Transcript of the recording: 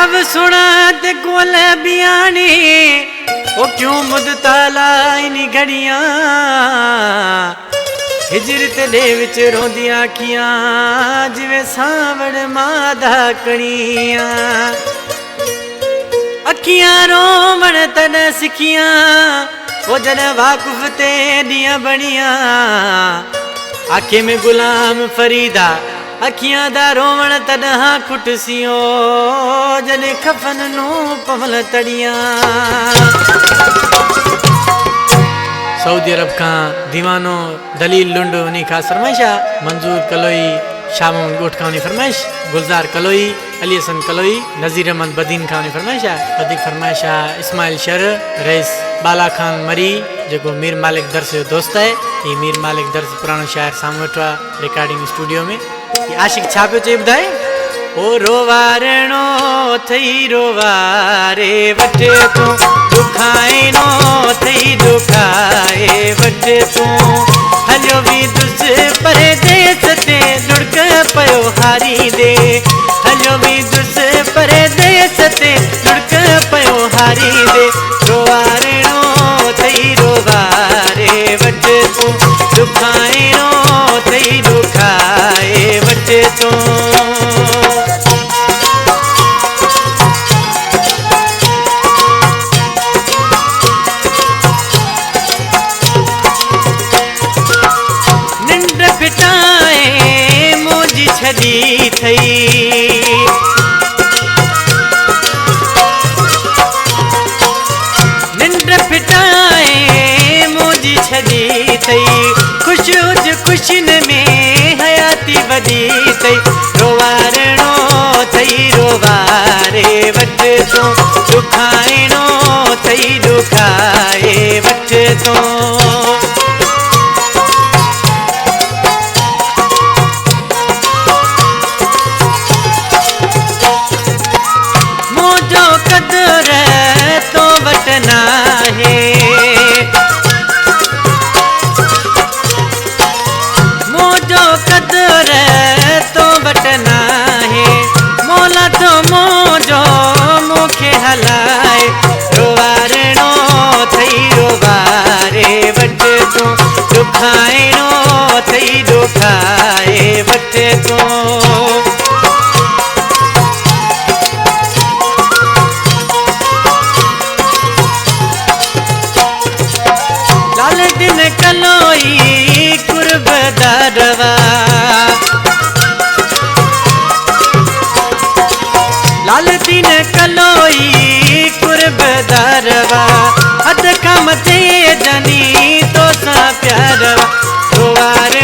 आव सुना ते गोल बियानी ओ क्यों मुदता लाई घड़ियां हिजरत दे विच रोंदियां अखियां जिवें सावण मादा कणियां अखियां रोवण तन सिखियां ओ जन वाकुफ ते दियां बणियां आखे में गुलाम फरीदा अखियां दा रोवण तनहा खुटसियो जने खफन नू पवल तड़ियां सऊदी अरब का दीवानो दलील लुंड उन्हीं खास फरमाइशा मंजूर कलोई शाह मोहम्मद गोठ का उन्हीं फरमाइश गुलजार कलोई अली हसन कलोई नजीर अहमद बदीन का उन्हीं फरमाइशा बदी फरमाइशा इस्माइल शर रईस बाला खान मरी जो मीर मालिक दर्स जो दोस्त है ये मीर मालिक दर्स पुरानो शायर सामवटवा रिकॉर्डिंग स्टूडियो में ये आशिक छापे चे बुधाए ओ रोवारणो थई रोवारे वटे तू दुखाइनो थई दुखाए वटे तू हलो भी दुस परदेस ते दुड़क पयो हारी दे हलो भी दुस परदेस ते दुड़क पयो हारी दे रोवारणो थई रोवारे वटे तू दुखाइनो थई दुखाए वटे तू छदी थई निंड फिटाए मुझी छदी थई खुश उज खुशिन में हयाती वदी थई रोवारणो थई रोवारे वट तो दुखाइणो थई दुखाए वट तो मोजो कदर तो बटना है मोला तो मोजो मुखे हलाए रोवारणो थई रोवारे वट तो दुखाइणो थई दुखाए वट तो कलोई कुर्ब दारवा लाल दिन कलोई कुर्ब दारवा हद कम ते जनी तो सा प्यारवा रोवारे